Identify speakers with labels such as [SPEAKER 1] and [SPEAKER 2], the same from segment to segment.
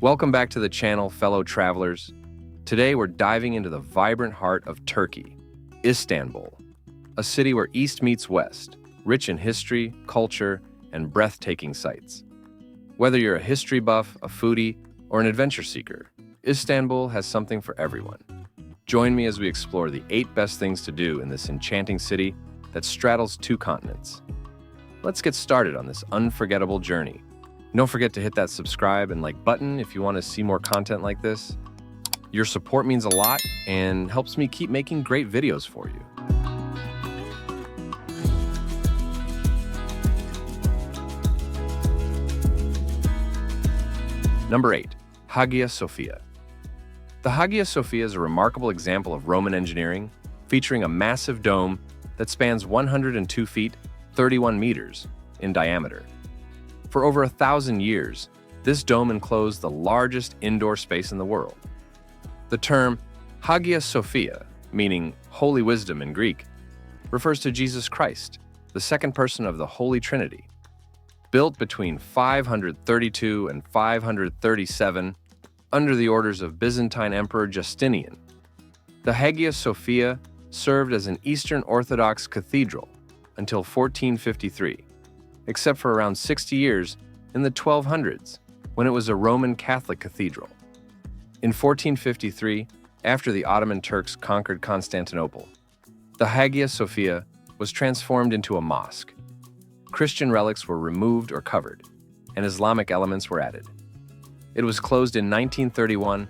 [SPEAKER 1] Welcome back to the channel, fellow travelers. Today we're diving into the vibrant heart of Turkey, Istanbul, a city where East meets West, rich in history, culture, and breathtaking sights. Whether you're a history buff, a foodie, or an adventure seeker, Istanbul has something for everyone. Join me as we explore the 8 best things to do in this enchanting city that straddles 2 continents. Let's get started on this unforgettable journey. Don't forget to hit that subscribe and like button if you want to see more content like this. Your support means a lot and helps me keep making great videos for you. Number 8. Hagia Sophia. The Hagia Sophia is a remarkable example of Roman engineering, featuring a massive dome that spans 102 feet, 31 meters in diameter. For over 1,000 years, this dome enclosed the largest indoor space in the world. The term Hagia Sophia, meaning Holy Wisdom in Greek, refers to Jesus Christ, the second person of the Holy Trinity. Built between 532 and 537 under the orders of Byzantine Emperor Justinian, the Hagia Sophia served as an Eastern Orthodox cathedral until 1453, except for around 60 years in the 1200s, when it was a Roman Catholic cathedral. In 1453, after the Ottoman Turks conquered Constantinople, the Hagia Sophia was transformed into a mosque. Christian relics were removed or covered, and Islamic elements were added. It was closed in 1931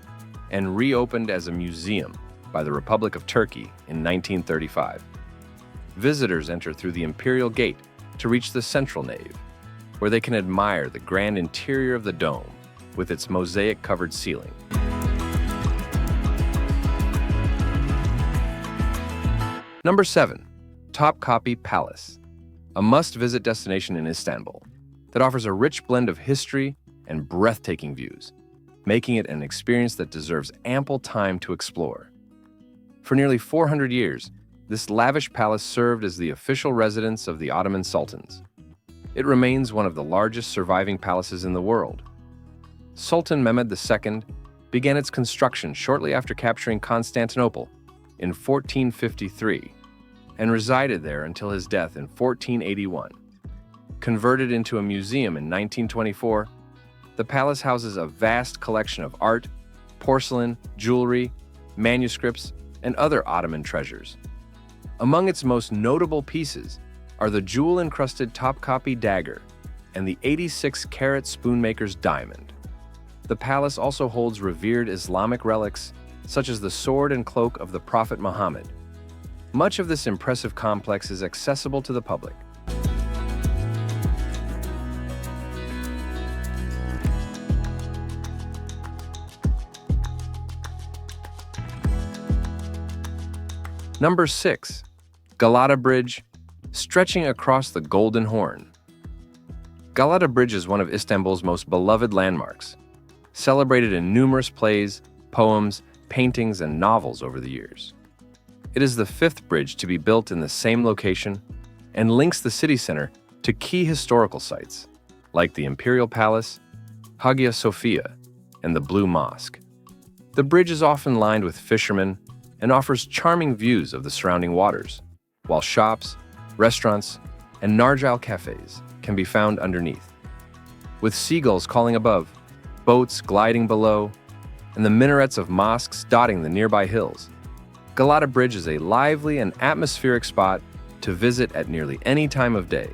[SPEAKER 1] and reopened as a museum by the Republic of Turkey in 1935. Visitors enter through the Imperial Gate to reach the central nave, where they can admire the grand interior of the dome with its mosaic-covered ceiling. Number 7. Topkapi Palace, a must-visit destination in Istanbul that offers a rich blend of history and breathtaking views, making it an experience that deserves ample time to explore. For nearly 400 years, this lavish palace served as the official residence of the Ottoman sultans. It remains one of the largest surviving palaces in the world. Sultan Mehmed II began its construction shortly after capturing Constantinople in 1453 and resided there until his death in 1481. Converted into a museum in 1924, the palace houses a vast collection of art, porcelain, jewelry, manuscripts, and other Ottoman treasures. Among its most notable pieces are the jewel-encrusted Topkapi dagger and the 86-carat spoonmaker's diamond. The palace also holds revered Islamic relics, such as the sword and cloak of the Prophet Muhammad. Much of this impressive complex is accessible to the public. Number 6. Galat Bridge, stretching across the Golden Horn. Galat Bridge is one of Istanbul's most beloved landmarks, celebrated in numerous plays, poems, paintings, and novels over the years. It is the 5th bridge to be built in the same location and links the city center to key historical sites, like the Imperial Palace, Hagia Sophia, and the Blue Mosque. The bridge is often lined with fishermen and offers charming views of the surrounding waters, while shops, restaurants, and Nargile cafes can be found underneath. With seagulls calling above, boats gliding below, and the minarets of mosques dotting the nearby hills, Galat Bridge is a lively and atmospheric spot to visit at nearly any time of day.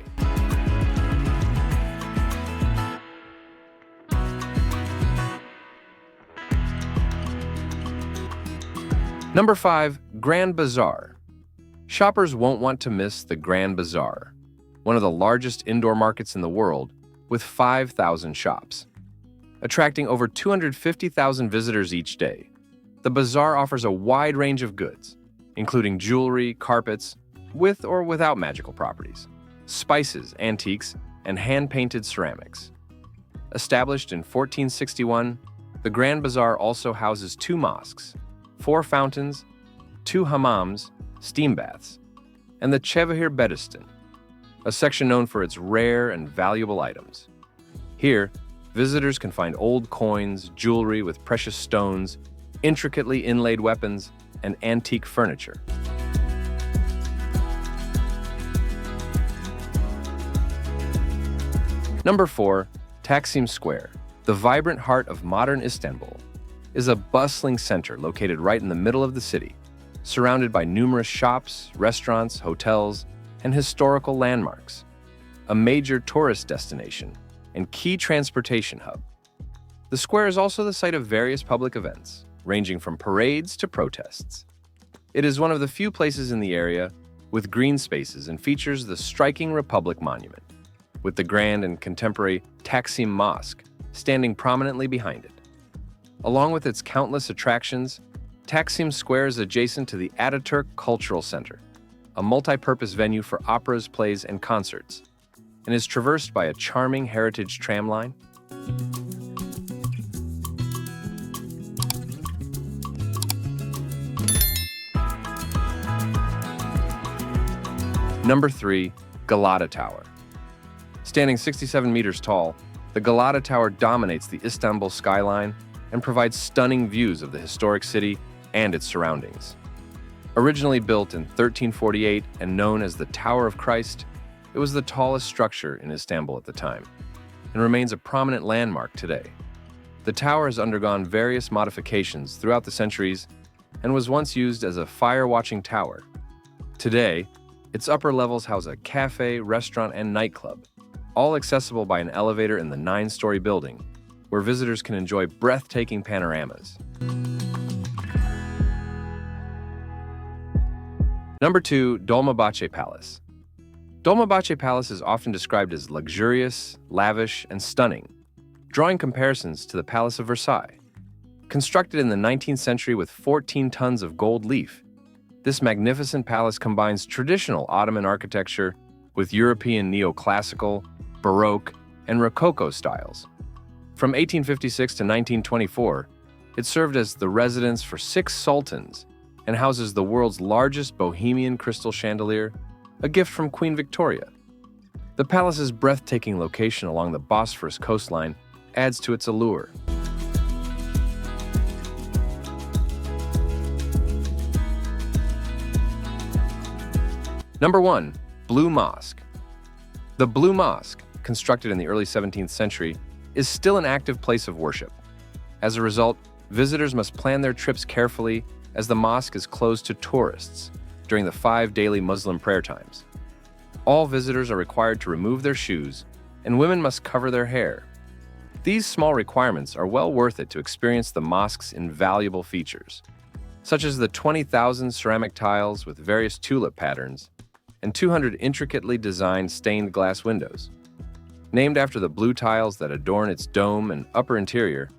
[SPEAKER 1] Number 5. Grand Bazaar. Shoppers won't want to miss the Grand Bazaar, one of the largest indoor markets in the world with 5,000 shops. Attracting over 250,000 visitors each day, the bazaar offers a wide range of goods, including jewelry, carpets, with or without magical properties, spices, antiques, and hand-painted ceramics. Established in 1461, the Grand Bazaar also houses 2 mosques, 4 fountains, 2 hammams, steam baths, and the Chevahir Bedestan, a section known for its rare and valuable items. Here, visitors can find old coins, jewelry with precious stones, intricately inlaid weapons, and antique furniture. Number 4. Taxim Square. The vibrant heart of modern Istanbul is a bustling center located right in the middle of the city, surrounded by numerous shops, restaurants, hotels, and historical landmarks. A major tourist destination and key transportation hub. The square is also the site of various public events, ranging from parades to protests. It is one of the few places in the area with green spaces and features the striking Republic Monument, with the grand and contemporary Taxim Mosque standing prominently behind it. Along with its countless attractions, Taxim Square is adjacent to the Ataturk Cultural Center, a multi-purpose venue for operas, plays, and concerts, and is traversed by a charming heritage tram line. Number 3. Galat Tower. Standing 67 meters tall, the Galat Tower dominates the Istanbul skyline and provides stunning views of the historic city and its surroundings. Originally built in 1348 and known as the Tower of Christ, it was the tallest structure in Istanbul at the time and remains a prominent landmark today. The tower has undergone various modifications throughout the centuries and was once used as a fire-watching tower. Today, its upper levels house a cafe, restaurant, and nightclub, all accessible by an elevator in the 9-story building, where visitors can enjoy breathtaking panoramas. Number 2. Dolmabahce Palace. Dolmabahce Palace is often described as luxurious, lavish, and stunning, drawing comparisons to the Palace of Versailles. Constructed in the 19th century with 14 tons of gold leaf, this magnificent palace combines traditional Ottoman architecture with European neoclassical, Baroque, and Rococo styles. From 1856 to 1924, it served as the residence for 6 sultans and houses the world's largest Bohemian crystal chandelier, a gift from Queen Victoria. The palace's breathtaking location along the Bosphorus coastline adds to its allure. Number 1. Blue Mosque. The Blue Mosque, constructed in the early 17th century, is still an active place of worship. As a result, visitors must plan their trips carefully as the mosque is closed to tourists during the 5 daily Muslim prayer times. All visitors are required to remove their shoes, and women must cover their hair. These small requirements are well worth it to experience the mosque's invaluable features, such as the 20,000 ceramic tiles with various tulip patterns and 200 intricately designed stained glass windows. Named after the blue tiles that adorn its dome and upper interior,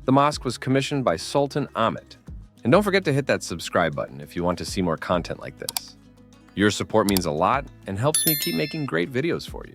[SPEAKER 1] the mosque was commissioned by Sultan Ahmet. And don't forget to hit that subscribe button if you want to see more content like this. Your support means a lot and helps me keep making great videos for you.